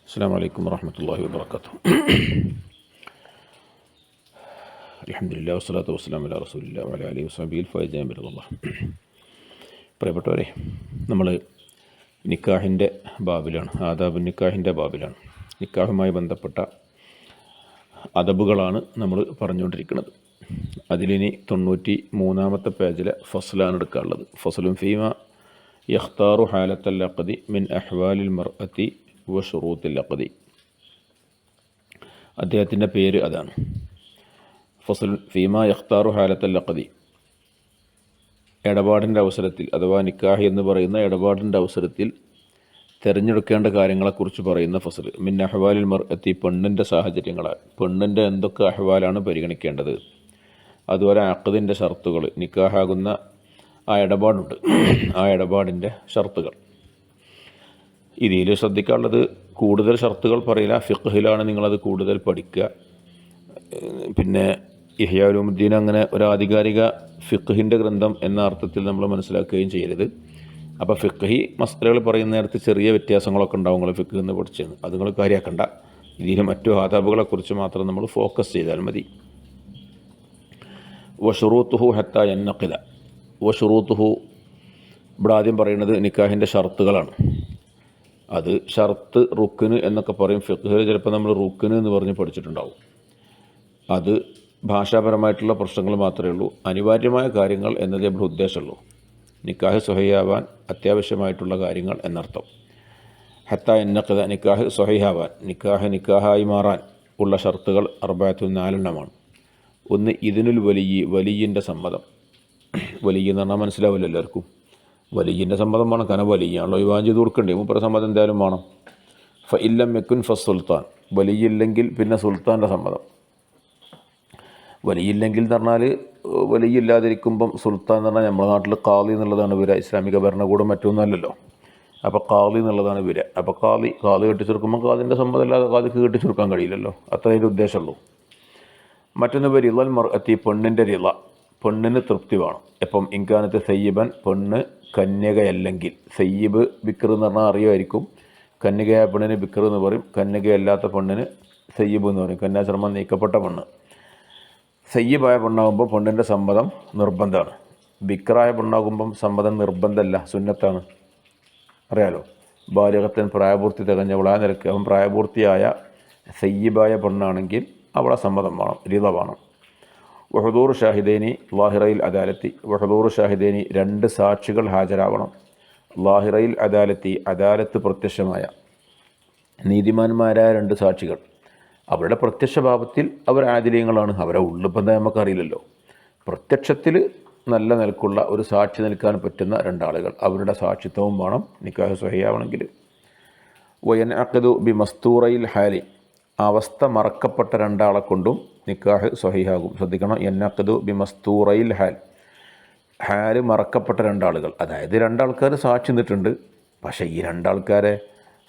അസ്സലാമു അലൈക്കും വറഹ്മത്തുള്ളാഹി വബറകാതുഹു. അൽഹംദുലില്ലാഹി വസ്സലാത്തു വസ്സലാമു അലാ റസൂലില്ലാഹി വഅലാ ആലിഹി വസഹ്ബിഹിൽ ഫൈസീന ബിറളില്ലാഹ്. പ്രിയപ്പെട്ടവരെ, നമ്മൾ നിക്കാഹിൻ്റെ ബാബിലാണ്, ആദാബുൻ നിക്കാഹിൻ്റെ ബാബിലാണ്. നിക്കാഹുമായി ബന്ധപ്പെട്ട അദബുകളാണ് നമ്മൾ പറഞ്ഞുകൊണ്ടിരിക്കുന്നത്. അതിലിനി 93-ാമത്തെ പേജിലെ ഫസ്ലാണ് എടുക്കാനുള്ളത്. ഫസ്ലുൻ ഫീമ യഖ്താറു ഹാലത്തൽ അഖ്ദി മിൻ അഹ്വാലിൽ മർഅത്തി വ ശുറൂത്തിൽ അഖ്ദി. അദ്ദേഹത്തിൻ്റെ പേര് അതാണ്. ഫസ്ലുൻ ഫീമ യഖ്താറു ഹാലത്തൽ അഖ്ദി, ഇടപാടിൻ്റെ അവസരത്തിൽ അഥവാ നിക്കാഹ് എന്ന് പറയുന്ന ഇടപാടിൻ്റെ അവസരത്തിൽ തിരഞ്ഞെടുക്കേണ്ട കാര്യങ്ങളെക്കുറിച്ച് പറയുന്ന ഫസ്ൽ. മിൻ അഹ്വാലിൽ മർഅത്തി, പെണ്ണിൻ്റെ സാഹചര്യങ്ങളാണ്, പെണ്ണിൻ്റെ എന്തൊക്കെ അഹ്വാലാണ് പരിഗണിക്കേണ്ടത്. അതുപോലെ അഖ്ദിൻ്റെ ഷർത്തുകൾ, നിക്കാഹാകുന്ന ആ ഇടപാടുണ്ട്, ആ ഇടപാടിൻ്റെ ഷർത്തുകൾ. ഇതിൽ ശ്രദ്ധിക്കാനുള്ളത്, കൂടുതൽ ഷർത്തുകൾ പറയില്ല, ഫിഖ്ഹിലാണ് നിങ്ങളത് കൂടുതൽ പഠിക്കുക. പിന്നെ ഇഹ്യാ ഉലൂമുദ്ദീൻ അങ്ങനെ ഒരു ആധികാരിക ഫിഖ്ഹിൻ്റെ ഗ്രന്ഥം എന്ന അർത്ഥത്തിൽ നമ്മൾ മനസ്സിലാക്കുകയും ചെയ്യരുത്. അപ്പോൾ ഫിഖ്ഹി മസ്അലകൾ പറയുന്ന നേരത്ത് ചെറിയ വ്യത്യാസങ്ങളൊക്കെ ഉണ്ടാവും നിങ്ങൾ ഫിഖ്ഹ് എന്ന് പഠിച്ചെന്ന്, അത് നിങ്ങൾ കാര്യമാക്കണ്ട. ഇതിൽ മറ്റു ആദാബുകളെക്കുറിച്ച് മാത്രം നമ്മൾ ഫോക്കസ് ചെയ്താൽ മതി. വശുറൂത്തുഹു ഹത്താ യന്നഖിദ. വശുറൂത്തുഹു ഇവിടെ ആദ്യം പറയുന്നത് നിക്കാഹിൻ്റെ ഷർത്തുകളാണ്. അത് ഷർത്ത്, റുക്ന് എന്നൊക്കെ പറയും. ഫിഖ്ഹിൽ ചിലപ്പോൾ നമ്മൾ റുക്ന് എന്ന് പറഞ്ഞ് പഠിച്ചിട്ടുണ്ടാവും. അത് ഭാഷാപരമായിട്ടുള്ള പ്രശ്നങ്ങൾ മാത്രമേ ഉള്ളൂ. അനിവാര്യമായ കാര്യങ്ങൾ എന്നതേ ഇവിടെ ഉദ്ദേശമുള്ളൂ. നിക്കാഹ് സ്വഹീഹാവാൻ അത്യാവശ്യമായിട്ടുള്ള കാര്യങ്ങൾ എന്നർത്ഥം. ഹത്താ യന്നഖിദ, നിക്കാഹ് സ്വഹീഹാവാൻ, നിക്കാഹായി മാറാൻ ഉള്ള ഷർത്തുകൾ 4 ഒന്ന് ഇതിനുൽ വലിയ, വലിയിൻ്റെ സമ്മതം. വലിയ എന്ന് പറഞ്ഞാൽ മനസ്സിലാവില്ല എല്ലാവർക്കും. വലിയിൻ്റെ സമ്മതം വേണം, കാരണം വലിയാണല്ലോ വിവാഹം ചെയ്ത് കൊടുക്കണ്ടേ, മൂപ്പര സമ്മതം എന്തായാലും വേണം. ഫ ഇല്ലം യക്കുൻ ഫ സുൽത്താൻ, വലിയില്ലെങ്കിൽ പിന്നെ സുൽത്താൻ്റെ സമ്മതം. വലിയില്ലെങ്കിൽ എന്ന് പറഞ്ഞാൽ, വലിയില്ലാതിരിക്കുമ്പം സുൽത്താൻ എന്ന് പറഞ്ഞാൽ നമ്മുടെ നാട്ടിൽ ഖാളി എന്നുള്ളതാണ് വരിക. ഇസ്ലാമിക ഭരണകൂടം മറ്റൊന്നുമല്ലല്ലോ. അപ്പോൾ ഖാളി എന്നുള്ളതാണ് വരിക. അപ്പോൾ ഖാളി കെട്ടിച്ചെടുക്കുമ്പോൾ ഖാദിൻ്റെ സമ്മതം ഇല്ലാതെ ഖാദിക്ക് കെട്ടിച്ചെടുക്കാൻ കഴിയില്ലല്ലോ. അത്രയും ഉദ്ദേശമുള്ളൂ. മറ്റൊന്ന് റിളൽ മർഅത്തി, പെണ്ണിൻ്റെ റിള, പെണ്ണിന് തൃപ്തി വേണം. എപ്പം ഇൻകാനത്ത് സയ്യിബൻ, പെണ്ണ് കന്യകയല്ലെങ്കിൽ. സയ്യിബ് ബിക്ർ എന്ന് പറഞ്ഞാൽ അറിയുമായിരിക്കും. കന്യകയായ പെണ്ണിന് ബിക്ർ എന്ന് പറയും, കന്യകയല്ലാത്ത പെണ്ണിന് സയ്യിബ് എന്ന് പറയും. കന്യാശ്രമം നീക്കപ്പെട്ട പെണ്ണ്. സയ്യിബായ പെണ്ണാകുമ്പോൾ പെണ്ണിൻ്റെ സമ്മതം നിർബന്ധമാണ്. ബിക്റായ പെണ്ണാകുമ്പം സമ്മതം നിർബന്ധമല്ല, സുന്നത്താണ്. അറിയാലോ, ബാലിഗത്തൻ, പ്രായപൂർത്തി തികഞ്ഞവളായ നിരക്ക്. അവൻ പ്രായപൂർത്തിയായ സയ്യിബായ പെണ്ണാണെങ്കിൽ അവളെ സമ്മതം വേണം, റിള വേണം. വഹദൂർ ഷാഹിദേനി ലാഹിറയിൽ അദാലത്തി, വഹദൂർ ഷാഹിദേനി 2 സാക്ഷികൾ ഹാജരാവണം. ലാഹിറയിൽ അദാലത്തി, അദാലത്ത് പ്രത്യക്ഷമായ, നീതിമാന്മാരായ 2 സാക്ഷികൾ. അവരുടെ പ്രത്യക്ഷ ഭാവത്തിൽ അവർ ആദിലീയങ്ങളാണ്. അവരെ ഉള്ളിപ്പം നമുക്കറിയില്ലല്ലോ. പ്രത്യക്ഷത്തിൽ നല്ല നിലക്കുള്ള ഒരു സാക്ഷി നിൽക്കാൻ പറ്റുന്ന 2 ആളുകൾ, അവരുടെ സാക്ഷിത്വവും വേണം നിക്കാഹ് സ്വഹീഹാവണമെങ്കിൽ. വയൻഅഖ്ദു ബി മസ്തൂറയിൽ ഹാലി, അവസ്ഥ മറക്കപ്പെട്ട 2 ആളെ കൊണ്ടും നിക്കാഹ് സ്വഹീഹാകും. ശ്രദ്ധിക്കണം, യൻഅഖ്ദു ബി മസ്തൂറയിൽ ഹാല് മറക്കപ്പെട്ട 2 ആളുകൾ. അതായത് 2 ആൾക്കാർ സാക്ഷി നിന്നിട്ടുണ്ട്. പക്ഷേ ഈ 2 ആൾക്കാരെ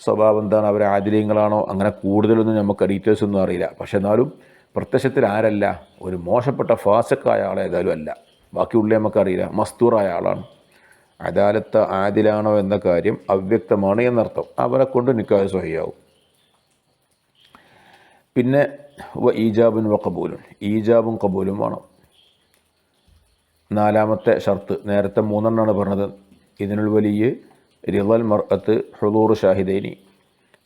സ്വഭാവം എന്താണ്, അവർ ആദിലീയങ്ങളാണോ, അങ്ങനെ കൂടുതലൊന്നും നമുക്ക് ഡീറ്റെയിൽസ് ഒന്നും അറിയില്ല. പക്ഷെ എന്നാലും പ്രത്യക്ഷത്തിൽ ആരല്ല, ഒരു മോശപ്പെട്ട ഫാസിക്കായ ആളേതായാലും അല്ല. ബാക്കി ഉള്ളി നമുക്കറിയില്ല, മസ്തൂറായ ആളാണ്. അദാലത്ത് ആദിലാണോ എന്ന കാര്യം അവ്യക്തമാണ് എന്നർത്ഥം. അവരെ കൊണ്ട് നിക്കാഹ് സ്വഹീഹാവും. പിന്നെ ഈജാബുൻ വ ഖബൂലുൻ, ഈജാബും ഖബൂലും വേണം. 4ാമത്തെ ഷർത്ത്, നേരത്തെ 3 പറഞ്ഞത്. ഇതിനുൽ വലിയ, റിളൽ മർഅത്ത്, ഹുദൂർ ഷാഹിദൈനി,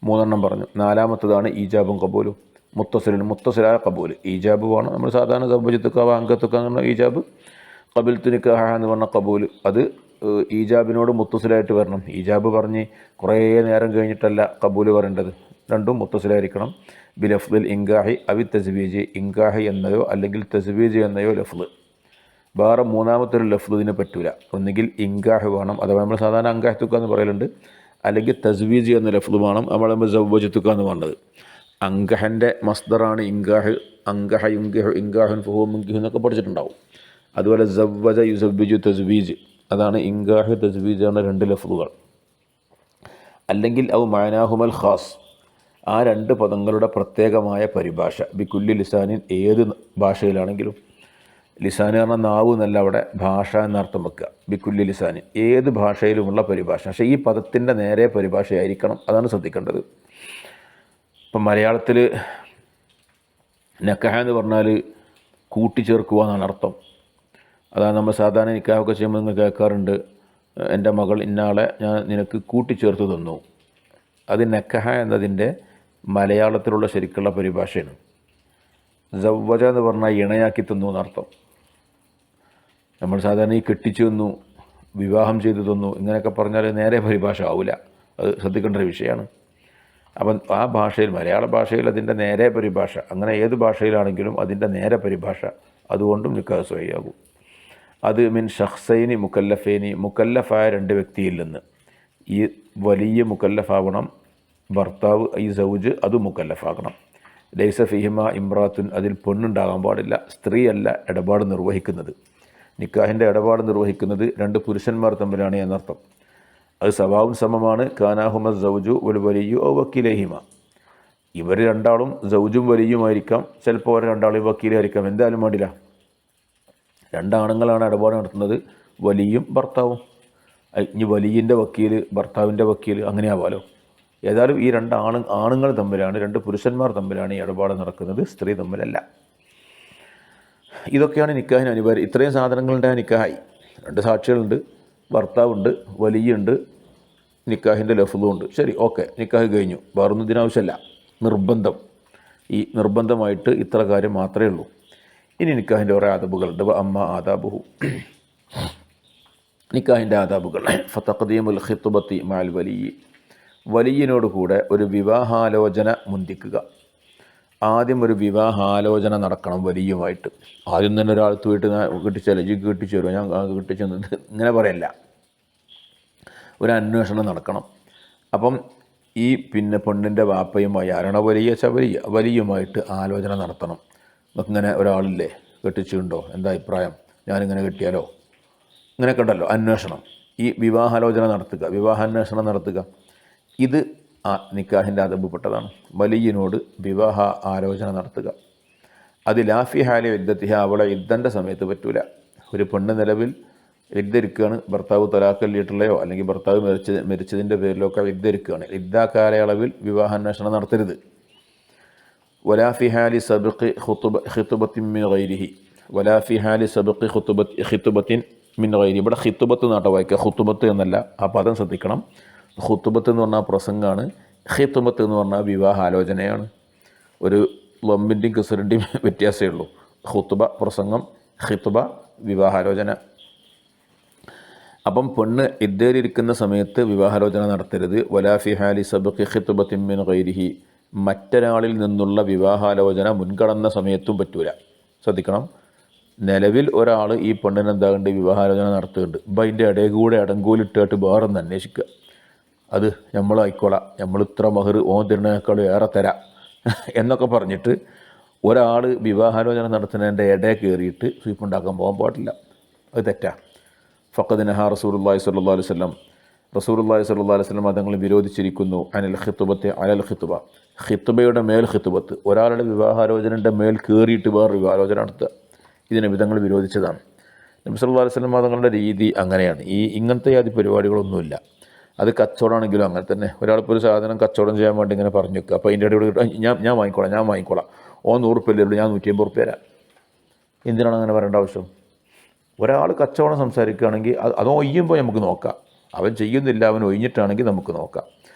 3 പറഞ്ഞു. 4ാമത്തതാണ് ഈജാബും ഖബൂലും. മുത്തസിലായ ഖബൂൽ, ഈജാബ് വേണം. നമ്മൾ സാധാരണ സബ്ബജിത്തുക്ക വാങ്കത്തുക്ക എന്ന് പറഞ്ഞ ഈജാബ്, ഖബിൽത്തു നിക്കാഹ എന്ന് പറഞ്ഞ ഖബൂൽ, അത് ഈജാബിനോട് മുത്തസിലായിട്ട് വരണം. ഈജാബ് പറഞ്ഞ് കുറേ നേരം കഴിഞ്ഞിട്ടല്ല ഖബൂൽ പറയേണ്ടത്. രണ്ടും മുത്തസിലായിരിക്കണം. ബിലഫ്ദിൽ ഇൻകാഹി അവി തസ്വീജ്, ഇൻകാഹി എന്നയോ അല്ലെങ്കിൽ തസ്വീജ് എന്നയോ ലഫ്ദ്. വേറെ 3ാമത്തൊരു ലഫ്ദ് ഇതിന് പറ്റൂല. ഒന്നുകിൽ ഇൻകാഹ് വേണം, അഥവാ നമ്മൾ സാധാരണ അങ്കാഹത്തുക്ക എന്ന് പറയലുണ്ട്. അല്ലെങ്കിൽ തസ്വീജ് എന്ന ലഫ്ദ് വേണം. നമ്മൾ സവ്വജത്തുക്ക എന്ന് പറഞ്ഞത്. അങ്കഹൻ്റെ മസ്ദറാണ് ഇൻകാഹ്. അങ്കഹ യുൻകിഹു, ഇൻകാഹുൻ ഫഹുവ മുൻകിഹു എന്നൊക്കെ പഠിച്ചിട്ടുണ്ടാവും. അതുപോലെ സവ്വജ യുസവ്വിജു, തസ്വീജ്, അതാണ് ഇൻകാഹ് തസ്വീജ് എന്ന 2 ലഫ്ദുകൾ. അല്ലെങ്കിൽ ഔ മഅനാഹുമൽ ഖാസ്, ആ 2 പദങ്ങളുടെ പ്രത്യേകമായ പരിഭാഷ. ബിക്കുല്ലി ലിസാനിൻ, ഏത് ഭാഷയിലാണെങ്കിലും. ലിസാൻ പറഞ്ഞാൽ നാവ് എന്നല്ല, അവിടെ ഭാഷ എന്നർത്ഥം വെക്കുക. ബിക്കുല്ലി ലിസാനിൻ, ഏത് ഭാഷയിലുമുള്ള പരിഭാഷ. പക്ഷേ ഈ പദത്തിൻ്റെ നേരെ പരിഭാഷയായിരിക്കണം, അതാണ് ശ്രദ്ധിക്കേണ്ടത്. ഇപ്പം മലയാളത്തിൽ നക്കഹ എന്ന് പറഞ്ഞാൽ കൂട്ടിച്ചേർക്കുക എന്നാണ് അർത്ഥം. അതാണ് നമ്മൾ സാധാരണ നിക്കാഹൊക്കെ ചെയ്യുമ്പോൾ നിങ്ങൾ കേൾക്കാറുണ്ട്, എൻ്റെ മകൾ ഇന്നാളെ ഞാൻ നിനക്ക് കൂട്ടിച്ചേർത്ത് തന്നു. അത് നക്കഹ എന്നതിൻ്റെ മലയാളത്തിലുള്ള ശരിക്കുള്ള പരിഭാഷയാണ്. സവ്വജ എന്ന് പറഞ്ഞാൽ ഇണയാക്കി തന്നു എന്നർത്ഥം. നമ്മൾ സാധാരണ ഈ കെട്ടിച്ചു തന്നു, വിവാഹം ചെയ്തു തന്നു ഇങ്ങനെയൊക്കെ പറഞ്ഞാൽ നേരെ പരിഭാഷ ആവില്ല. അത് ശ്രദ്ധിക്കേണ്ട ഒരു വിഷയമാണ്. അപ്പം ആ ഭാഷയിൽ, മലയാള ഭാഷയിൽ അതിൻ്റെ നേരെ പരിഭാഷ, അങ്ങനെ ഏത് ഭാഷയിലാണെങ്കിലും അതിൻ്റെ നേരെ പരിഭാഷ അതുകൊണ്ടും നിക്കാഹ് സ്വഹിയാകും. അത് മിൻ ഷഖ്സൈനി മുക്കല്ലഫേനി, മുക്കല്ലഫായ രണ്ട് വ്യക്തിയിൽ നിന്ന്. ഈ വലിയ മുക്കല്ലഫാവണം ഭർത്താവ്, ഈ സൗജ് അത് മുക്കല്ലഫാകണം. ലൈസ ഫിഹിമ ഇമ്രാത്തുൻ, അതിൽ പെണ്ണുണ്ടാകാൻ പാടില്ല, സ്ത്രീയല്ല ഇടപാട് നിർവഹിക്കുന്നത്. നിക്കാഹിൻ്റെ ഇടപാട് നിർവഹിക്കുന്നത് രണ്ട് പുരുഷന്മാർ തമ്മിലാണ് എന്നർത്ഥം. അത് സവാവും സമമാണ്. കാനാഹുമ സൗജു വൽ വലിയു ഔ വക്കീലഹിമ, ഇവർ രണ്ടാളും സൗജും വലിയുമായിരിക്കാം, ചിലപ്പോൾ അവർ രണ്ടാളും വക്കീലായിരിക്കാം, എന്തായാലും വേണ്ടില്ല. രണ്ടാണുങ്ങളാണ് ഇടപാട് നടത്തുന്നത്, വലിയും ഭർത്താവും. ഇനി വലിയൻ്റെ വക്കീൽ ഭർത്താവിൻ്റെ വക്കീൽ അങ്ങനെ ആവാലോ. ഏതായാലും ഈ രണ്ട് ആണുങ്ങൾ തമ്മിലാണ്, രണ്ട് പുരുഷന്മാർ തമ്മിലാണ് ഈ ഇടപാട് നടക്കുന്നത്, സ്ത്രീ തമ്മിലല്ല. ഇതൊക്കെയാണ് നിക്കാഹിന് അനിവാര്യം. ഇത്രയും സാധനങ്ങളുടെ നിക്കാഹായി. രണ്ട് സാക്ഷികളുണ്ട്, ഭർത്താവുണ്ട്, വലിയുണ്ട്, നിക്കാഹിൻ്റെ ലഫ്ളുണ്ട്. ശരി, ഓക്കെ, നിക്കാഹ് കഴിഞ്ഞു, വേറൊന്നും ഇതിനാവശ്യമല്ല. നിർബന്ധം, ഈ നിർബന്ധമായിട്ട് ഇത്ര കാര്യം മാത്രമേ ഉള്ളൂ. ഇനി നിക്കാഹിൻ്റെ കുറേ ആദാബുകളുണ്ട്. അമ്മ ആദാബുഹു, നിക്കാഹിൻ്റെ ആദാബുകൾ. ഫതഖ്ദീമുൽ ഖിത്ബത്തി മഅൽ വലിയ്യി, വലിയിനോട് കൂടെ ഒരു വിവാഹാലോചന മുന്തിക്കുക. ആദ്യം ഒരു വിവാഹാലോചന നടക്കണം വലിയുമായിട്ട്. ആദ്യം തന്നെ ഒരാൾ പോയിട്ട് കെട്ടിച്ചാലോ, ജി കെട്ടിച്ചു തരുമോ, ഞാൻ കെട്ടിച്ചു തന്നത് ഇങ്ങനെ പറയല്ല. ഒരു അന്വേഷണം നടക്കണം. അപ്പം ഈ പെണ്ണിൻ്റെ വാപ്പയുമായി, ആരാണോ വലിയുമായിട്ട് ആലോചന നടത്തണം. ഇങ്ങനെ ഒരാളില്ലേ കെട്ടിച്ചുണ്ടോ, എന്താ അഭിപ്രായം, ഞാനിങ്ങനെ കെട്ടിയാലോ, ഇങ്ങനെയൊക്കെ ഉണ്ടല്ലോ അന്വേഷണം. ഈ വിവാഹാലോചന നടത്തുക, വിവാഹാന്വേഷണം നടത്തുക, ഇത് നിക്കാഹിൻ്റെ അദബിൽപ്പെട്ടതാണ്. വലിയനോട് വിവാഹ ആലോചന നടത്തുക. അത് ലാഫി ഹാലി ഇദ്ദത്തിഹ, അവളെ ഇദ്ദൻ്റെ സമയത്ത് പറ്റൂല. ഒരു പെണ്ണ് നിലവിൽ ഇദ്ദരിക്കുകയാണ്, ഭർത്താവ് തലാഖല്ലിയിട്ടുള്ളയോ അല്ലെങ്കിൽ ഭർത്താവ് മരിച്ചതിൻ്റെ പേരിലോ ഒക്കെ ഇദ്ദരിക്കുകയാണ്, ഇദ്ദാ കാലയളവിൽ വിവാഹാന്വേഷണം നടത്തരുത്. വലാഫി ഹാലി സബഖി ഖിത്ബത്തിൻ മിൻ ഗൈരിഹി, വലാഫി ഹാലി സബഖി ഖിത്ബത്തിൻ മിൻ ഗൈരി. ഇവിടെ ഖിത്ബത്ത് നാട്ട വായിക്കുക, ഖുത്ബത്ത് എന്നല്ല. ആ പദം ശ്രദ്ധിക്കണം. ഖുത്ബത്ത് എന്ന് പറഞ്ഞാൽ പ്രസംഗമാണ്, ഖിത്ബത്ത് എന്ന് പറഞ്ഞാൽ വിവാഹാലോചനയാണ്. ഒരു ലമ്മിൻ്റെയും കിസറിൻ്റെയും വ്യത്യാസമേ ഉള്ളൂ. ഖുത്ബ പ്രസംഗം, ഖിത്ബ വിവാഹാലോചന. അപ്പം പെണ്ണ് ഇദ്ദയിലിരിക്കുന്ന സമയത്ത് വിവാഹാലോചന നടത്തരുത്. വലാഫി ഹാലി സബഖി ഖിത്ബത്തിൻ മിൻ ഗൈരിഹി, മറ്റൊരാളിൽ നിന്നുള്ള വിവാഹാലോചന മുൻകടന്ന സമയത്തും പറ്റൂല. ശ്രദ്ധിക്കണം. നിലവിൽ ഒരാൾ ഈ പെണ്ണിന് എന്താകുണ്ട് വിവാഹാലോചന നടത്തുന്നുണ്ട്, അപ്പം അതിൻ്റെ ഇടയിൽ കൂടെ അടങ്കോലിട്ടിട്ട് വേറൊന്ന് അന്വേഷിക്കുക. അത് നമ്മളായിക്കോളാം, നമ്മൾ ഇത്ര മഹർ ഓൻ തരുന്നതിനേക്കാളും ഏറെ തരാം എന്നൊക്കെ പറഞ്ഞിട്ട് ഒരാൾ വിവാഹാലോചന നടത്തുന്നതിൻ്റെ ഇടയിൽ കയറിയിട്ട് സ്വീപ്പുണ്ടാക്കാൻ പോകാൻ പാടില്ല. അത് തെറ്റാ. ഫഖദ് നഹാ റസൂലുള്ളാഹി സ്വല്ലല്ലാഹു അലൈഹി വസല്ലം, റസൂലുള്ളാഹി സ്വല്ലല്ലാഹു അലൈഹി വസല്ലം തങ്ങൾ വിരോധിച്ചിരിക്കുന്നു അനിൽ ഖിത്ബത്തി അലൽ ഖിത്ബ, ഖിത്ബയുടെ മേൽ ഖിത്ബത്ത്, ഒരാളുടെ വിവാഹാലോചനയുടെ മേൽ കയറിയിട്ട് വേറെ വിവാഹാലോചന നടത്തുക. ഇതിനെ വിധങ്ങൾ വിരോധിച്ചതാണ്. നബി സല്ലല്ലാഹു അലൈഹി വസല്ലം തങ്ങളുടെ രീതി അങ്ങനെയാണ്. ഇങ്ങനത്തെ ആദ്യ പരിപാടികളൊന്നുമില്ല. അത് കച്ചവടമാണെങ്കിലും അങ്ങനെ തന്നെ. ഒരാളിപ്പോൾ ഒരു സാധനം കച്ചവടം ചെയ്യാൻ വേണ്ടി ഇങ്ങനെ പറഞ്ഞു വെക്കുക, അപ്പോൾ അതിൻ്റെ ഇടയിൽ ഞാൻ വാങ്ങിക്കോളാം, ഓ 100 ഉറുപ്പികയല്ലേ, ഞാൻ 150 ഉറുപ്പിക തരാം. എന്തിനാണ് അങ്ങനെ പറയേണ്ട ആവശ്യം? ഒരാൾ കച്ചവടം സംസാരിക്കുകയാണെങ്കിൽ അത് ഒയ്യുമ്പോൾ നമുക്ക് നോക്കാം. അവൻ ചെയ്യുന്നില്ല, അവൻ ഒഴിഞ്ഞിട്ടാണെങ്കിൽ നമുക്ക് നോക്കാം.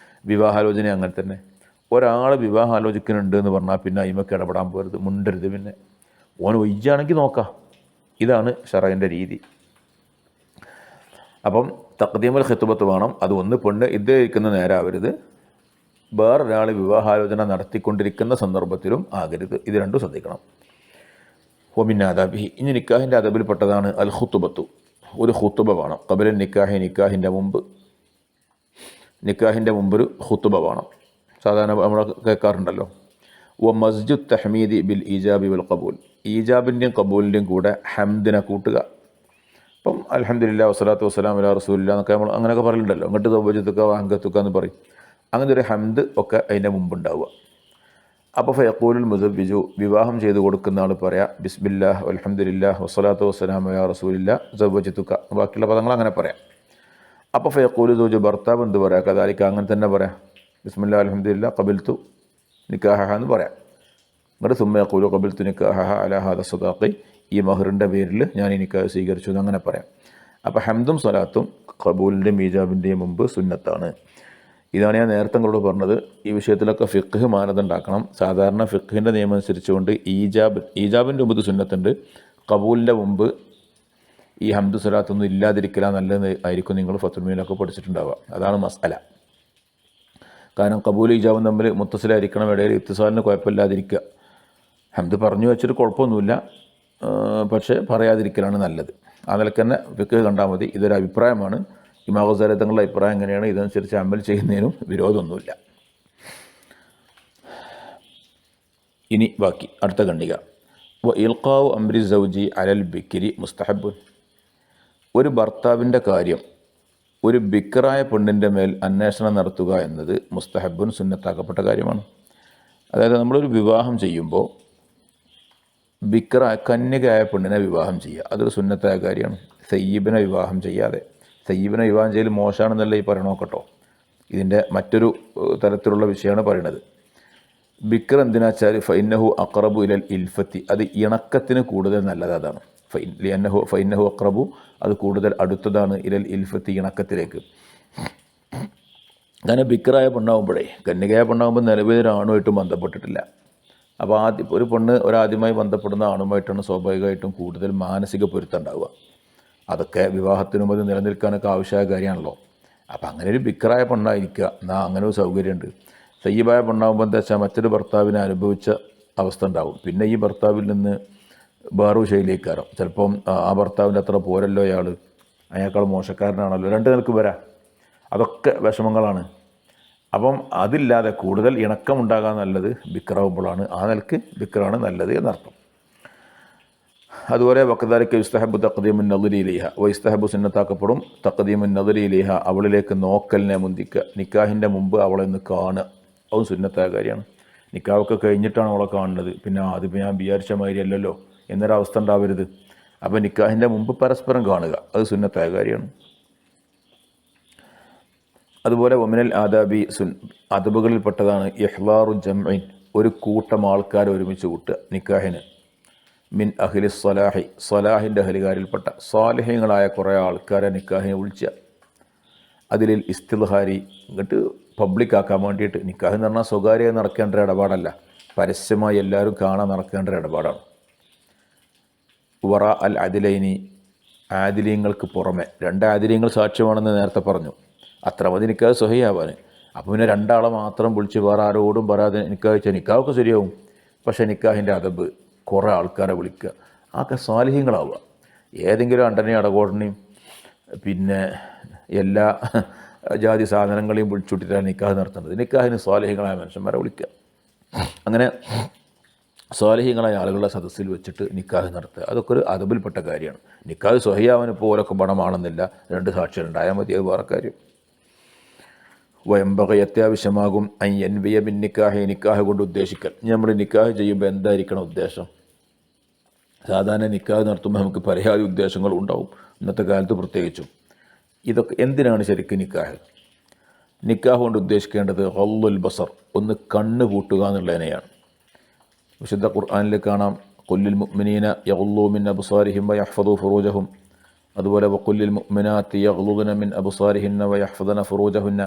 വിവാഹാലോചന അങ്ങനെ തന്നെ. ഒരാൾ വിവാഹാലോചിക്കുന്നുണ്ട് എന്ന് പറഞ്ഞാൽ പിന്നെ അതിമൊക്കെ ഇടപെടാൻ പോരുത്, മുണ്ടരുത്. പിന്നെ ഓൻ ഒയ്യാണെങ്കിൽ നോക്കാം. ഇതാണ് ശറഇൻ്റെ രീതി. അപ്പം തഖ്ദീമുൽ ഖിത്ബത്ത് വേണം. അത് ഒന്ന് പെണ്ണ് ഇരിക്കുന്ന നേരാവരുത്, വേറൊരാൾ വിവാഹാലോചന നടത്തിക്കൊണ്ടിരിക്കുന്ന സന്ദർഭത്തിലും ആകരുത്. ഇത് രണ്ടും ശ്രദ്ധിക്കണം. വമിൻ ആദാബിഹി, ഇനി നിക്കാഹിൻ്റെ അദബിൽപ്പെട്ടതാണ് അൽ ഖുത്ബത്തു, ഒരു ഖുത്ബ വേണം. ഖബല നിക്കാഹി, നിക്കാഹിൻ്റെ മുമ്പൊരു ഖുത്ബ വേണം. സാധാരണ നമ്മൾ കേൾക്കാറുണ്ടല്ലോ. വ മസ്ജു തഹ്മീദി ബിൽ ഈജാബി വൽ ഖബൂൽ, ഈജാബിൻ്റെയും ഖബൂലിൻ്റെയും കൂടെ ഹംദിനെ കൂട്ടുക. അപ്പം അൽഹംദുലില്ലാഹി വസ്സലാത്തു വസ്സലാമു അലാ റസൂലില്ലാഹ് എന്നൊക്കെ നമ്മൾ അങ്ങനെയൊക്കെ പറയുന്നുണ്ടല്ലോ. അങ്ങോട്ട് തൗബത്തുക വാഹങ്കത്തുക എന്ന് പറയും. അങ്ങനെ ഒരു ഹംദ് ഒക്കെ അതിൻ്റെ മുമ്പുണ്ടാവുക. അപ്പോൾ ഫയഖൂലുൽ മുസവ്വിജു, വിവാഹം ചെയ്ത് കൊടുക്കുന്ന ആൾ പറയാം ബിസ്മില്ലാഹ് വൽഹംദുലില്ലാഹ് വസ്സലാത്തു വസ്സലാമു അലാ റസൂലില്ലാഹ് സവ്വജതുക, ബാക്കിയുള്ള പദങ്ങൾ അങ്ങനെ പറയാം. അപ്പോൾ ഫയഖൂലു സൗജു, ഭർത്താവ് എന്ത് പറയാം? കദാലിക, അങ്ങനെ തന്നെ പറയാം. ബിസ്മില്ലാഹി അൽഹംദുലില്ലാഹ് ഖബിൽതു നിക്കാഹ എന്ന് പറയാം. എന്നിട്ട് സുമ്മ യഖൂലു ഖബൽതു നിക്കാഹ അലാ ഹാദ സദാഖി, ഈ മഹറിൻ്റെ പേരിൽ ഞാൻ ഈ നിക്കാഹ് സ്വീകരിച്ചു എന്നങ്ങനെ പറയാം. അപ്പോൾ ഹംദും സ്വലാത്തും ഖബൂലിൻ്റെയും ഈജാബിൻ്റെയും മുമ്പ് സുന്നത്താണ്. ഇതാണ് ഞാൻ നേരത്തെ നിങ്ങളോട് പറഞ്ഞത്. ഈ വിഷയത്തിലൊക്കെ ഫിഖ് മാനദണ്ഡാക്കണം. സാധാരണ ഫിഖിൻ്റെ നിയമം അനുസരിച്ചുകൊണ്ട് ഈജാബിൻ്റെ മുമ്പ് സുന്നത്തുണ്ട്, ഖബൂലിൻ്റെ മുമ്പ് ഈ ഹംദു സ്വലാത്തൊന്നും ഇല്ലാതിരിക്കില്ല നല്ലത് ആയിരിക്കും. നിങ്ങൾ ഫത്തുൽ മുഈനിലൊക്കെ പഠിച്ചിട്ടുണ്ടാവുക. അതാണ് മസ്അല. കാരണം ഖബൂൽ ഈജാബും തമ്മിൽ മുത്തസിലായിരിക്കണം, ഇടയിൽ ഇത്തിസാലിന് കുഴപ്പമില്ലാതിരിക്കുക. ഹംദ് പറഞ്ഞു വെച്ചിട്ട് കുഴപ്പമൊന്നുമില്ല, പക്ഷേ പറയാതിരിക്കലാണ് നല്ലത്. ആ നിലക്ക് തന്നെ ഫിഖ് കണ്ടാൽ മതി. ഇതൊരു അഭിപ്രായമാണ്. ഇമാം ഗസാലി തങ്ങളുടെ അഭിപ്രായം എങ്ങനെയാണ്, ഇതനുസരിച്ച് അമൽ ചെയ്യുന്നതിനും വിരോധമൊന്നുമില്ല. ഇനി ബാക്കി അടുത്ത ഖണ്ഡിക. ഇൽഖാഉ അംരി സൗജി അലൽ ബിക്രി മുസ്തഹബുൻ. ഒരു ഭർത്താവിൻ്റെ കാര്യം ഒരു ബിക്റായ പെണ്ണിൻ്റെ മേൽ അന്വേഷണം നടത്തുക എന്നത് മുസ്തഹബുൻ, സുന്നത്താക്കപ്പെട്ട കാര്യമാണ്. അതായത് നമ്മളൊരു വിവാഹം ചെയ്യുമ്പോൾ ബിക്റായ കന്യകയായ പെണ്ണിനെ വിവാഹം ചെയ്യുക, അതൊരു സുന്നത്തായ കാര്യമാണ്. സയ്യിബിനെ വിവാഹം ചെയ്യാതെ. സയ്യിബിനെ വിവാഹം ചെയ്യൽ മോശമാണെന്നല്ല ഈ പറയണോ കേട്ടോ. ഇതിൻ്റെ മറ്റൊരു തരത്തിലുള്ള വിഷയമാണ് പറയുന്നത്. ബിക്ർ എന്തിനാ വെച്ചാൽ ഫൈനഹു അഖറബു ഇലൽ ഇൽഫത്തി, അത് ഇണക്കത്തിന് കൂടുതൽ നല്ലത്. അതാണ് ഫൈനഹു അഖറബു, അത് കൂടുതൽ അടുത്തതാണ് ഇലൽ ഇൽഫത്തി, ഇണക്കത്തിലേക്ക്. അങ്ങനെ ബിക്റായ പെണ്ണാകുമ്പോഴേ, കന്യകയായ പെണ്ണാകുമ്പോൾ നിലവിൽ ആണുമായിട്ടും ബന്ധപ്പെട്ടിട്ടില്ല. അപ്പോൾ ഒരു പെണ്ണ് ഒരാദ്യമായി ബന്ധപ്പെടുന്ന ആണുമായിട്ടാണ് സ്വാഭാവികമായിട്ടും കൂടുതൽ മാനസിക പൊരുത്തം ഉണ്ടാവുക. അതൊക്കെ വിവാഹത്തിനും അത് നിലനിൽക്കാനൊക്കെ ആവശ്യമായ കാര്യമാണല്ലോ. അപ്പോൾ അങ്ങനെ ഒരു ബിക്റായ പെണ്ണായിരിക്കുക, എന്നാൽ അങ്ങനെ ഒരു സൗകര്യമുണ്ട്. സയ്യിബായ പെണ്ണാകുമ്പോൾ എന്താ വെച്ചാൽ മറ്റൊരു ഭർത്താവിനെ അനുഭവിച്ച അവസ്ഥ ഉണ്ടാവും. പിന്നെ ഈ ഭർത്താവിൽ നിന്ന് വേറൊരു ശൈലിക്കാരം, ചിലപ്പം ആ ഭർത്താവിൻ്റെ അത്ര പോരല്ലോ അയാൾ മോശക്കാരനാണല്ലോ, രണ്ട് നിലക്ക് വരാം. അതൊക്കെ വിഷമങ്ങളാണ്. അപ്പം അതില്ലാതെ കൂടുതൽ ഇണക്കമുണ്ടാകാൻ നല്ലത് ബിക്റാവുമ്പോഴാണ്. ആ നിലക്ക് ബിക്റാണ് നല്ലത് എന്നർത്ഥം. അതുപോലെ വഖദാലിക യുസ്തഹബു തഖ്ദീമുൻ നദരി ഇലൈഹ, വയുസ്തഹബു സുന്നത്താക്കപ്പെടും തഖ്ദീമുൻ നദരി ഇലൈഹ, അവളിലേക്ക് നോക്കലിനെ മുന്തിക്കുക. നിക്കാഹിൻ്റെ മുമ്പ് അവളെ ഒന്ന് കാണുക, അതും സുന്നത്തായ കാര്യമാണ്. നിക്കാഹൊക്കെ കഴിഞ്ഞിട്ടാണ് അവളെ കാണുന്നത്, പിന്നെ അതിപ്പോൾ ഞാൻ വിചാരിച്ച മാതിരി അല്ലല്ലോ എന്നൊരവസ്ഥ ഉണ്ടാവരുത്. അപ്പോൾ നിക്കാഹിൻ്റെ മുമ്പ് പരസ്പരം കാണുക, അത് സുന്നത്തായ കാര്യമാണ്. അതുപോലെ വമിനൽ ആദാബി അദബുകളിൽപ്പെട്ടതാണ് ഇഹ്ലാറു ജംഇൻ, ഒരു കൂട്ടം ആൾക്കാരെ ഒരുമിച്ച് കൂട്ടുക നിക്കാഹിന്. മിൻ അഹ്ലി സ്വലാഹി, സ്വലാഹിൻ്റെ അഹ്ലുകാരിൽപ്പെട്ട സാലിഹ്യങ്ങളായ കുറേ ആൾക്കാരെ നിക്കാഹിനെ വിളിക്കുക. അതിൽ ഇസ്തിൽഹാരി, ഇങ്ങോട്ട് പബ്ലിക്കാക്കാൻ വേണ്ടിയിട്ട്. നിക്കാഹ് എന്ന് പറഞ്ഞാൽ സ്വകാര്യമായി നടക്കേണ്ട ഒരു ഇടപാടല്ല, പരസ്യമായി എല്ലാവരും കാണാൻ നടക്കേണ്ട ഒരു ഇടപാടാണ്. വറ അൽ അദിലൈനി, ആദിലീങ്ങൾക്ക് പുറമെ. രണ്ട് ആദിലീങ്ങൾ സാക്ഷ്യമാണെന്ന് നേരത്തെ പറഞ്ഞു, അത്ര മതി നിക്കാഹ് സ്വഹിയാവാൻ. അപ്പോൾ പിന്നെ രണ്ടാളെ മാത്രം വിളിച്ച് വേറെ ആരോടും പറയാതെ നിക്കാഹ് വെച്ചാൽ നിക്കാഹൊക്കെ ശരിയാവും. പക്ഷേ നിക്കാഹിൻ്റെ അദബ് കുറേ ആൾക്കാരെ വിളിക്കുക, ആക്കെ സാലിഹ്യങ്ങളാവുക. ഏതെങ്കിലും അണ്ടനെയും അടകോടനെയും പിന്നെ എല്ലാ ജാതി സാധനങ്ങളെയും വിളിച്ചുവിട്ടിട്ടാണ് നിക്കാഹ് നടത്തുന്നത്. നിക്കാഹിന് സാലിഹ്യങ്ങളായ മനുഷ്യന്മാരെ വിളിക്കുക. അങ്ങനെ സാലിഹ്യങ്ങളായ ആളുകളുടെ സദസ്സിൽ വെച്ചിട്ട് നിക്കാഹ് നടത്തുക, അതൊക്കെ ഒരു അദബിൽപ്പെട്ട കാര്യമാണ്. നിക്കാഹ് സ്വഹിയാവാൻ പോലൊക്കെ പണമാണെന്നില്ല, രണ്ട് സാക്ഷികൾ ഉണ്ടായാൽ മതി, അത് വേറെ കാര്യം. വയമ്പക അത്യാവശ്യമാകും അയ്യൻവിയ ബിൻ നിക്കാഹ്, നിക്കാഹ് കൊണ്ട് ഉദ്ദേശിക്കൽ. നമ്മൾ നിക്കാഹ് ചെയ്യുമ്പോൾ എന്തായിരിക്കണം ഉദ്ദേശം? സാധാരണ നിക്കാഹ് നടത്തുമ്പോൾ നമുക്ക് പലയാതി ഉദ്ദേശങ്ങൾ ഉണ്ടാവും, ഇന്നത്തെ കാലത്ത് പ്രത്യേകിച്ചും. ഇതൊക്കെ എന്തിനാണ് ശരിക്കും നിക്കാഹ്? നിക്കാഹ് കൊണ്ട് ഉദ്ദേശിക്കേണ്ടത് ഗള്ളുൽ ബസർ, ഒന്ന് കണ്ണ് പൂട്ടുക എന്നുള്ളതിനെയാണ്. വിശുദ്ധ ഖുർആനിൽ കാണാം, ഖുല്ലിൽ മുഅ്മിനീന യഗ്ളൂ മിൻ അബ്സാരിഹിം വയഹ്ഫദൂ ഫുറൂജഹും. അതുപോലെ വഖുല്ലിൽ മുഅ്മിനാത്തി യഗ്ളുദ്ന മിൻ അബ്സാരിഹിന്ന വയഹ്ഫദന ഫുറൂജഹുന്ന.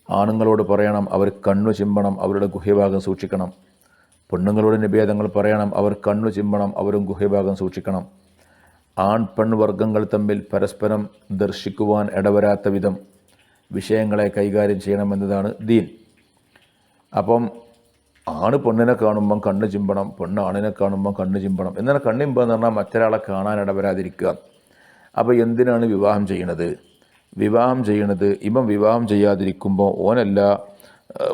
ആണുങ്ങളോട് പറയണം അവർ കണ്ണു ചിമ്പണം, അവരുടെ ഗുഹ്യഭാഗം സൂക്ഷിക്കണം. പെണ്ണുങ്ങളോട് നിബേധങ്ങൾ പറയണം, അവർ കണ്ണു ചിമ്പണം, അവരും ഗുഹ്യഭാഗം സൂക്ഷിക്കണം. ആൺ പെൺ വർഗ്ഗങ്ങൾ തമ്മിൽ പരസ്പരം ദർശിക്കുവാൻ ഇടവരാത്ത വിധം വിഷയങ്ങളെ കൈകാര്യം ചെയ്യണമെന്നതാണ് ദീൻ. അപ്പം ആണ് പെണ്ണിനെ കാണുമ്പം കണ്ണ് ചിമ്പണം, പെണ്ണ് ആണിനെ കാണുമ്പം കണ്ണ് ചിമ്പണം. എന്നാൽ കണ്ണിമ്പം എന്ന് പറഞ്ഞാൽ മറ്റൊരാളെ കാണാൻ ഇടവരാതിരിക്കുക. അപ്പോൾ എന്തിനാണ് വിവാഹം ചെയ്യണത്? ഇവൻ വിവാഹം ചെയ്യാതിരിക്കുമ്പോൾ ഓനെല്ലാ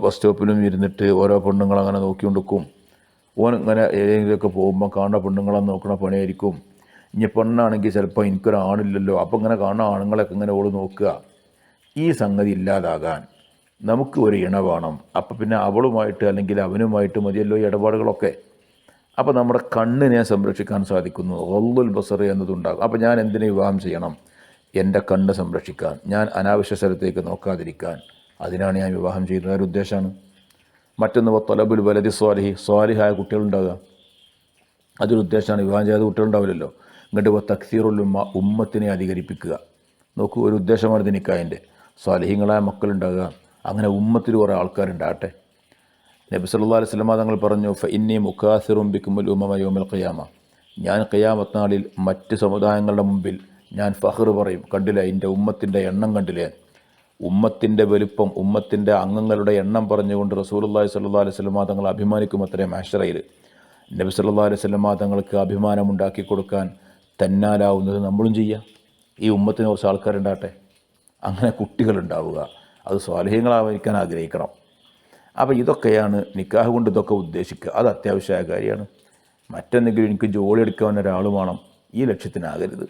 ബസ് സ്റ്റോപ്പിലും ഇരുന്നിട്ട് ഓരോ പെണ്ണുങ്ങളങ്ങനെ നോക്കിക്കൊണ്ടിരിക്കും. ഓൻ ഇങ്ങനെ ഏതെങ്കിലുമൊക്കെ പോകുമ്പോൾ കാണുന്ന പെണ്ണുങ്ങളെ നോക്കുന്ന പണിയായിരിക്കും. ഇനി പെണ്ണാണെങ്കിൽ ചിലപ്പോൾ എനിക്കൊരാണില്ലല്ലോ, അപ്പോൾ ഇങ്ങനെ കാണുന്ന ആണുങ്ങളൊക്കെ ഇങ്ങനെ ഓള് നോക്കുക. ഈ സംഗതി ഇല്ലാതാകാൻ നമുക്ക് ഒരു ഇണ വേണം. അപ്പോൾ പിന്നെ അവളുമായിട്ട് അല്ലെങ്കിൽ അവനുമായിട്ട് മതിയല്ലോ ഈ ഇടപാടുകളൊക്കെ. അപ്പോൾ നമ്മുടെ കണ്ണിനെ സംരക്ഷിക്കാൻ സാധിക്കുന്നു, ഗള്ളുൽ ബസർ എന്നതുണ്ടാകും. അപ്പോൾ ഞാൻ എന്തിനു വിവാഹം ചെയ്യണം? എൻ്റെ കണ്ണ് സംരക്ഷിക്കാൻ, ഞാൻ അനാവശ്യ സ്ഥലത്തേക്ക് നോക്കാതിരിക്കാൻ. അതിനാണ് ഞാൻ വിവാഹം ചെയ്യുന്നത്, ഒരു ഉദ്ദേശമാണ്. മറ്റൊന്ന് തൊലബുൽ വലതി സ്വാലിഹായ കുട്ടികളുണ്ടാകുക. അതൊരു ഉദ്ദേശമാണ്. വിവാഹം ചെയ്ത കുട്ടികളുണ്ടാവില്ലല്ലോ. ഇങ്ങോട്ട് തക്സീറുൽ ഉമ്മത്തിനെ അധികരിപ്പിക്കുക. നോക്കൂ, ഒരു ഉദ്ദേശമാണ് ഇത് നിക്കാഹിൻ്റെ. സ്വാലിഹീങ്ങളായ മക്കളുണ്ടാകുക, അങ്ങനെ ഉമ്മത്തിൽ കുറേ ആൾക്കാരുണ്ടാകട്ടെ. നബി സല്ലല്ലാഹു അലൈഹി വസല്ലം തങ്ങൾ പറഞ്ഞു, ഫഇന്നി മുകാസിറും ബിക്കുമുൽ ഉമമ യൗമൽ ഖിയാമ, ഞാൻ ഖിയാമത്ത് നാളിൽ മറ്റ് സമുദായങ്ങളുടെ മുമ്പിൽ ഞാൻ ഫഖർ പറയും. കണ്ടില്ലേ, എൻ്റെ ഉമ്മത്തിൻ്റെ എണ്ണം കണ്ടില്ലേ, ഉമ്മത്തിൻ്റെ വലുപ്പം, ഉമ്മത്തിൻ്റെ അംഗങ്ങളുടെ എണ്ണം പറഞ്ഞുകൊണ്ട് റസൂലുള്ളാഹി സ്വല്ലല്ലാഹു അലൈഹി വസല്ലം തങ്ങൾ അഭിമാനിക്കും അത്രേ മഹ്ശറയിൽ. നബി സല്ലല്ലാഹു അലൈഹി വസല്ലം തങ്ങൾക്ക് അഭിമാനമുണ്ടാക്കി കൊടുക്കാൻ തന്നാലാവുന്നത് നമ്മളും ചെയ്യാം. ഈ ഉമ്മത്തിന് കുറച്ച് ആൾക്കാരുണ്ടാകട്ടെ, അങ്ങനെ കുട്ടികളുണ്ടാവുക, അത് സ്വാലിഹീങ്ങളായിരിക്കാൻ ആഗ്രഹിക്കണം. അപ്പോൾ ഇതൊക്കെയാണ് നിക്കാഹ് കൊണ്ട് ഇതൊക്കെ ഉദ്ദേശിക്കുക. അത് അത്യാവശ്യമായ കാര്യമാണ്. മറ്റെന്തെങ്കിലും എനിക്ക് ജോലി എടുക്കാൻ ഒരാൾ വേണം, ഈ ലക്ഷ്യത്തിനാകരുത്.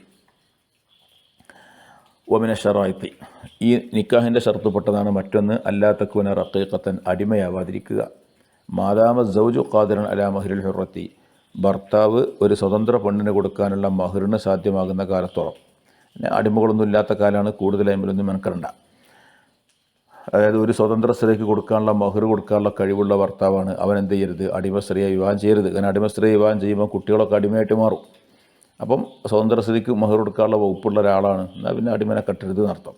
വമിന ഷറായിത്തി, ഈ നിക്കാഹിൻ്റെ ഷർത്തുപ്പെട്ടതാണ് മറ്റൊന്ന്, അല്ലാ തക്കൂന റഖീഖത്തൻ, അടിമയാവാതിരിക്കുക. മാദാമ സൗജു ഖാദിറൻ അലാ മഹ്റിൽ ഹുറത്തി, ഭർത്താവ് ഒരു സ്വതന്ത്ര പെണ്ണിന് കൊടുക്കാനുള്ള മഹറിന് സാധ്യമാകുന്ന കാലത്തോളം. പിന്നെ അടിമകളൊന്നും ഇല്ലാത്ത കാലമാണ്, കൂടുതൽ അയിമലൊന്നും മെനക്കെടണ്ട. അതായത് ഒരു സ്വതന്ത്ര സ്ത്രീക്ക് കൊടുക്കാനുള്ള മഹർ കൊടുക്കാനുള്ള കഴിവുള്ള ഭർത്താവാണ്, അവൻ എന്ത് ചെയ്യരുത്, അടിമ സ്ത്രീയെ വിവാഹം ചെയ്യരുത്. കാരണം അടിമ സ്ത്രീയെ വിവാഹം ചെയ്യുമ്പോൾ കുട്ടികളൊക്കെ അടിമയായിട്ട് മാറും. അപ്പം സ്വതന്ത്ര സ്ത്രീക്ക് മഹർ കൊടുക്കാനുള്ള വകുപ്പുള്ള ഒരാളാണ്, എന്നാൽ പിന്നെ അടിമനെ കെട്ടരുത് എന്നർത്ഥം.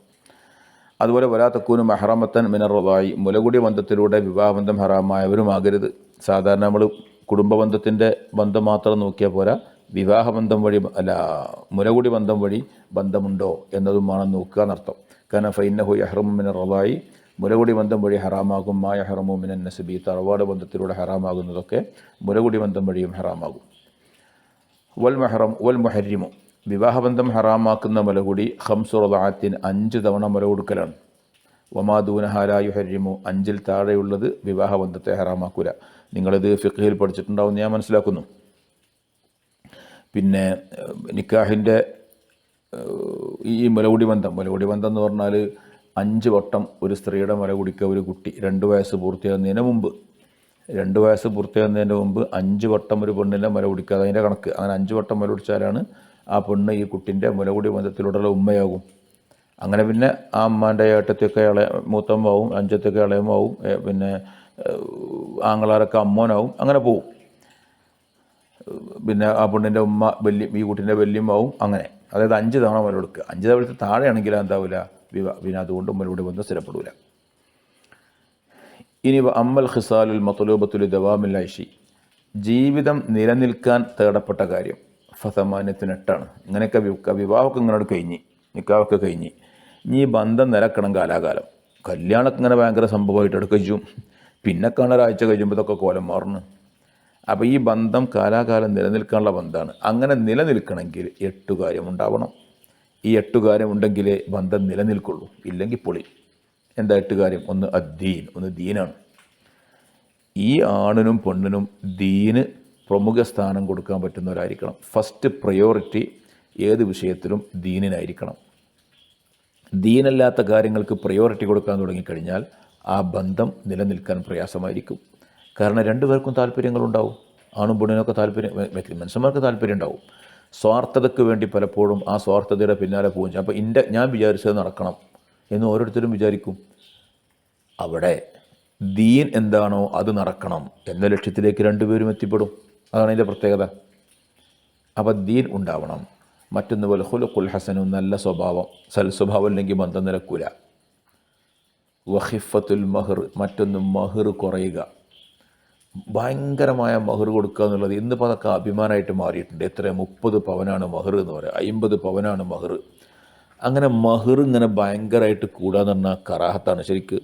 അതുപോലെ വലാ തക്കൂനും മെഹറമത്തൻ മിനറുവായി, മുലകുടി ബന്ധത്തിലൂടെ വിവാഹബന്ധം ഹറാമായവരുമാകരുത്. സാധാരണ നമ്മൾ കുടുംബബന്ധത്തിൻ്റെ ബന്ധം മാത്രം നോക്കിയാൽ പോരാ, വിവാഹബന്ധം വഴി മുലകുടി ബന്ധം വഴി ബന്ധമുണ്ടോ എന്നതും വേണം നോക്കുക എന്നർത്ഥം. കാരണം ഫൈന്നഹു യഹ്റമു മിനറുവായി, മുലകുടി ബന്ധം വഴി ഹറാമാകും. മാ യഹ്റമു മിനൻ നസബി, തറവാട് ബന്ധത്തിലൂടെ ഹറാമാകുന്നതൊക്കെ മുലകുടി ബന്ധം വഴിയും ഹറാമാകും. വൽ മുഹരിമു, വിവാഹബന്ധം ഹറാമാക്കുന്ന മുലകുടി ഖംസു റളഅത്തിൻ, 5 തവണ മുല കൊടുക്കലാണ്. വമാ ദൂനഹാ ലാ യുഹരിമു, 5-ൽ താഴെയുള്ളത് വിവാഹബന്ധത്തെ ഹറാമാക്കൂല. നിങ്ങളിത് ഫിഖ്ഹിൽ പഠിച്ചിട്ടുണ്ടാവും ഞാൻ മനസ്സിലാക്കുന്നു. പിന്നെ നിക്കാഹിൻ്റെ ഈ മുലകുടി ബന്ധം എന്ന് പറഞ്ഞാൽ 5 വട്ടം ഒരു സ്ത്രീയുടെ മുല കുടിക്കുക ഒരു കുട്ടി 2 വയസ്സ് പൂർത്തിയാകുന്നതിന് മുമ്പ്. 2 വയസ്സ് പൂർത്തിയാകുന്നതിന് മുമ്പ് 5 വട്ടം ഒരു പെണ്ണിൻ്റെ മുല കുടിക്കുക, അതിൻ്റെ കണക്ക്. അങ്ങനെ 5 വട്ടം മുല കുടിച്ചാലാണ് ആ പെണ്ണ് ഈ കുട്ടിൻ്റെ മുലകുടി ബന്ധത്തിലൂടെയുള്ള ഉമ്മയാകും. അങ്ങനെ പിന്നെ ആ അമ്മാൻ്റെ ഏട്ടത്തൊക്കെ മൂത്തമ്മാവും, അഞ്ചത്തൊക്കെ ഇളയമാവും, പിന്നെ ആങ്ങളാരൊക്കെ അമ്മോനാവും, അങ്ങനെ പോവും. പിന്നെ ആ പെണ്ണിൻ്റെ ഉമ്മ ഈ കുട്ടീൻ്റെ വല്യമ്മാവും, അങ്ങനെ. അതായത് 5 തവണ മുല കൊടുക്കുക. 5 തവണ താഴെയാണെങ്കിൽ എന്താവില്ല, പിന്നെ അതുകൊണ്ട് മുലകുടി ബന്ധം സ്ഥിരപ്പെടില്ല. ഇനി അമ്മൽ ഖിസാലുൽ മത്ലൂബത്തുൽ ദവാമിൽ ഐഷി, ജീവിതം നിലനിൽക്കാൻ തേടപ്പെട്ട കാര്യം, ഫസമാന്യത്തിന് 8ആണ്. ഇങ്ങനെയൊക്കെ വിവാഹമൊക്കെ ഇങ്ങനെ കഴിഞ്ഞ്, നിക്കാഹൊക്കെ കഴിഞ്ഞ്, ഇനി ഈ ബന്ധം നിലക്കണം കാലാകാലം. കല്യാണമൊക്കെ ഇങ്ങനെ ഭയങ്കര സംഭവമായിട്ട് എടുക്കും, പിന്നെ കാണാൻ ഒരാഴ്ച കഴിയുമ്പോൾ ഇതൊക്കെ കോലം മാറുന്നു. അപ്പോൾ ഈ ബന്ധം കാലാകാലം നിലനിൽക്കാനുള്ള ബന്ധമാണ്. അങ്ങനെ നിലനിൽക്കണമെങ്കിൽ 8 കാര്യം ഉണ്ടാവണം. ഈ 8 കാര്യം ഉണ്ടെങ്കിലേ ബന്ധം നിലനിൽക്കുള്ളൂ, ഇല്ലെങ്കിൽ പൊളി. എന്താ 8 കാര്യം? ഒന്ന് അദ്ദീൻ, ഒന്ന് ദീനാണ്. ഈ ആണിനും പെണ്ണിനും ദീന് പ്രമുഖ സ്ഥാനം കൊടുക്കാൻ പറ്റുന്നവരായിരിക്കണം. ഫസ്റ്റ് പ്രയോറിറ്റി ഏത് വിഷയത്തിലും ദീനിനായിരിക്കണം. ദീനല്ലാത്ത കാര്യങ്ങൾക്ക് പ്രയോറിറ്റി കൊടുക്കാൻ തുടങ്ങിക്കഴിഞ്ഞാൽ ആ ബന്ധം നിലനിൽക്കാൻ പ്രയാസമായിരിക്കും. കാരണം 2 പേർക്കും താല്പര്യങ്ങളുണ്ടാവും. ആണും പെണ്ണിനൊക്കെ താല്പര്യം, മനുഷ്യന്മാർക്ക് താല്പര്യം ഉണ്ടാവും. സ്വാർത്ഥതയ്ക്ക് വേണ്ടി പലപ്പോഴും ആ സ്വാർത്ഥതയുടെ പിന്നാലെ പോകും. അപ്പോൾ ഞാൻ വിചാരിച്ചത് നടക്കണം എന്ന് ഓരോരുത്തരും വിചാരിക്കും. അവിടെ ദീൻ എന്താണോ അത് നടക്കണം എന്ന ലക്ഷ്യത്തിലേക്ക് 2 പേരും എത്തിപ്പെടും. അതാണ് അതിൻ്റെ പ്രത്യേകത. അപ്പോൾ ദീൻ ഉണ്ടാവണം. മറ്റൊന്ന് പോലെ ഖുലുഖുൽ ഹസനു, നല്ല സ്വഭാവം, സൽസ്വഭാവം ഇല്ലെങ്കിൽ ബന്ധം നിലക്കൂല. വഖിഫത്തുൽ മഹർ, മറ്റൊന്ന് മഹർ കുറയുക. ഭയങ്കരമായ മഹർ കൊടുക്കുക എന്നുള്ളത് ഇന്നിപ്പോൾ അതൊക്കെ അഭിമാനമായിട്ട് മാറിയിട്ടുണ്ട്. എത്ര 30 പവനാണ് മഹർ എന്ന് പറയുക, 50 പവനാണ് മഹർ. അങ്ങനെ മഹർ ഇങ്ങനെ ഭയങ്കരമായിട്ട് കൂടാന്ന് പറഞ്ഞാൽ കറാഹത്താണ് ശരിക്ക്.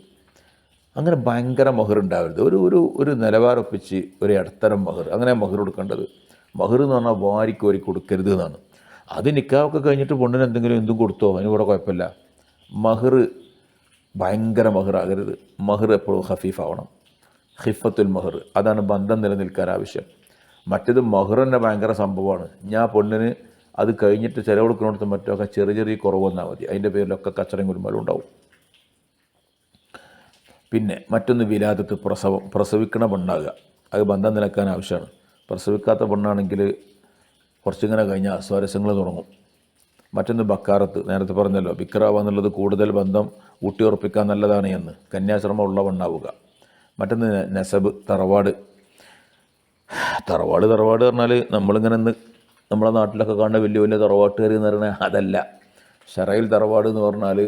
അങ്ങനെ ഭയങ്കര മഹർ ഉണ്ടാവരുത്. ഒരു നിലവാരൊപ്പിച്ച് ഒരു ഇടത്തരം മഹർ, അങ്ങനെ മഹർ കൊടുക്കേണ്ടത്. മഹർ എന്ന് പറഞ്ഞാൽ വാരിക്കോരി കൊടുക്കരുത് എന്നാണ്. അത് നിക്കാഹൊക്കെ കഴിഞ്ഞിട്ട് പെണ്ണിന് എന്തും കൊടുത്തോ, അതിന് കൂടെ കുഴപ്പമില്ല. മഹർ ഭയങ്കര മഹറാകരുത്. മഹർ എപ്പോഴും ഖഫീഫാവണം. ഖിഫത്തുൽ മഹർ, അതാണ് ബന്ധം നിലനിൽക്കാൻ ആവശ്യം. മറ്റേത് മഹർ തന്നെ ഭയങ്കര സംഭവമാണ്. ഞാൻ പെണ്ണിന് അത് കഴിഞ്ഞിട്ട് ചിലവ് കൊടുക്കുന്നിടത്ത് മറ്റൊക്കെ ചെറിയ കുറവ് വന്നാൽ മതി, അതിൻ്റെ പേരിലൊക്കെ കച്ചറയും കുലുമലും ഉണ്ടാവും. പിന്നെ മറ്റൊന്ന് വിലാദത്ത്, പ്രസവിക്കണ പെണ്ണാകുക. അത് ബന്ധം നിലക്കാൻ ആവശ്യമാണ്. പ്രസവിക്കാത്ത പെണ്ണാണെങ്കിൽ കുറച്ചിങ്ങനെ കഴിഞ്ഞാൽ സ്വാരസ്യങ്ങൾ തുടങ്ങും. മറ്റൊന്ന് ബക്കാറത്ത്, നേരത്തെ പറഞ്ഞല്ലോ, ബിക്രാവ എന്നുള്ളത് കൂടുതൽ ബന്ധം ഊട്ടിയുറപ്പിക്കാൻ നല്ലതാണ് എന്ന്. കന്യാശ്രമം ഉള്ള പെണ്ണാവുക. മറ്റൊന്ന് നസബ്, തറവാട്. തറവാട് പറഞ്ഞാൽ നമ്മളിങ്ങനെ നമ്മളെ നാട്ടിലൊക്കെ കാണുന്ന വലിയ വലിയ തറവാട്ടുകാർ എന്ന് പറയുന്നത് അതല്ല. ശറയിൽ തറവാട് എന്ന് പറഞ്ഞാൽ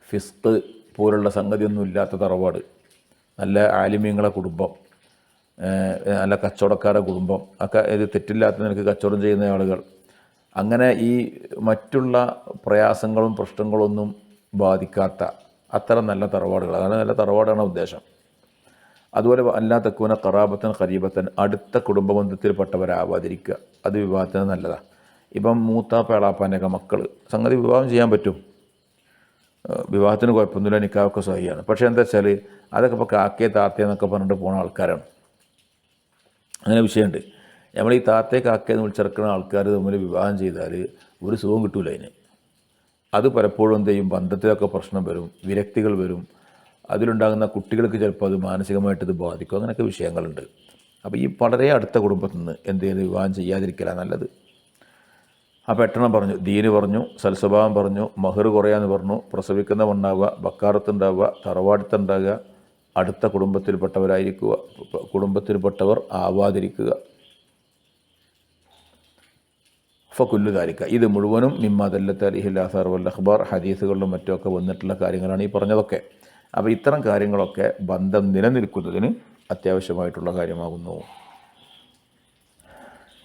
ഫിസ്ക് പോലുള്ള സംഗതിയൊന്നും ഇല്ലാത്ത തറവാട്, നല്ല ആലിമീങ്ങളെ കുടുംബം, നല്ല കച്ചവടക്കാരുടെ കുടുംബം ഒക്കെ, ഇത് തെറ്റില്ലാത്ത നിനക്ക് കച്ചവടം ചെയ്യുന്ന ആളുകൾ, അങ്ങനെ ഈ മറ്റുള്ള പ്രയാസങ്ങളും പ്രശ്നങ്ങളൊന്നും ബാധിക്കാത്ത അത്തരം നല്ല തറവാടുകൾ, അതാണ് നല്ല തറവാടാണ് ഉദ്ദേശം. അതുപോലെ അല്ലാ തക്കൂന ഖറാബത്തൻ ഖരീബത്തൻ, അടുത്ത കുടുംബബന്ധത്തിൽപ്പെട്ടവരാവാതിരിക്കുക, അത് വിവാഹത്തിന് നല്ലതാണ്. ഇപ്പം മൂത്താപ്പ എളാപ്പാൻ്റെയൊക്കെ മക്കൾ സംഗതി വിവാഹം ചെയ്യാൻ പറ്റും, വിവാഹത്തിന് കുഴപ്പമൊന്നുമില്ല, നിക്കാഹൊക്കെ സഹിയാണ്. പക്ഷേ എന്താ വെച്ചാൽ അതൊക്കെ ഇപ്പോൾ കാക്കയെ താത്തയെന്നൊക്കെ പറഞ്ഞിട്ട് പോകുന്ന ആൾക്കാരാണ്. അങ്ങനെ വിഷയമുണ്ട്. നമ്മൾ ഈ താത്തയെ കാക്കയെന്ന് വിളിച്ചിറക്കുന്ന ആൾക്കാർ തമ്മിൽ വിവാഹം ചെയ്താൽ ഒരു സുഖം കിട്ടൂല അതിന്. അത് പലപ്പോഴും എന്ത് ചെയ്യും, ബന്ധത്തിലൊക്കെ പ്രശ്നം വരും, വിരക്തികൾ വരും, അതിലുണ്ടാകുന്ന കുട്ടികൾക്ക് ചിലപ്പോൾ അത് മാനസികമായിട്ട് ഇത് ബാധിക്കും. അങ്ങനെയൊക്കെ വിഷയങ്ങളുണ്ട്. അപ്പോൾ ഈ വളരെ അടുത്ത കുടുംബത്തിൽ നിന്ന് എന്ത് ചെയ്ത് വിവാഹം ചെയ്യാതിരിക്കലാണ് നല്ലത്. അപ്പോൾ 8 പറഞ്ഞു, ദീന് പറഞ്ഞു, സൽസ്വഭാവം പറഞ്ഞു, മഹർ കുറയാന്ന് പറഞ്ഞു, പ്രസവിക്കുന്ന ഉണ്ടാവുക, ബക്കാറത്തുണ്ടാവുക, തറവാടത്തുണ്ടാകുക, അടുത്ത കുടുംബത്തിൽപ്പെട്ടവർ ആവാതിരിക്കുക. ഫകുല്ലു ദാലിക, ഇത് മുഴുവനും മിമ്മാ ദല്ലത്ത് അലൈഹിൽ ആസാർ വൽ അഖ്ബാർ, ഹദീസുകളിലും മറ്റുമൊക്കെ വന്നിട്ടുള്ള കാര്യങ്ങളാണ് ഈ പറഞ്ഞതൊക്കെ. അപ്പോൾ ഇത്തരം കാര്യങ്ങളൊക്കെ ബന്ധം നിലനിൽക്കുന്നതിന് അത്യാവശ്യമായിട്ടുള്ള കാര്യമാകുന്നു.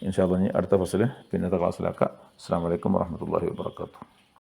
ഇൻഷാ അല്ലാഹ് അടുത്ത ഫസൽ പിന്നത്തെ ക്ലാസ്സിലാക്കാം. അസ്സലാമു അലൈക്കും വറഹ്മത്തുള്ളാഹി വബറകാതുഹു.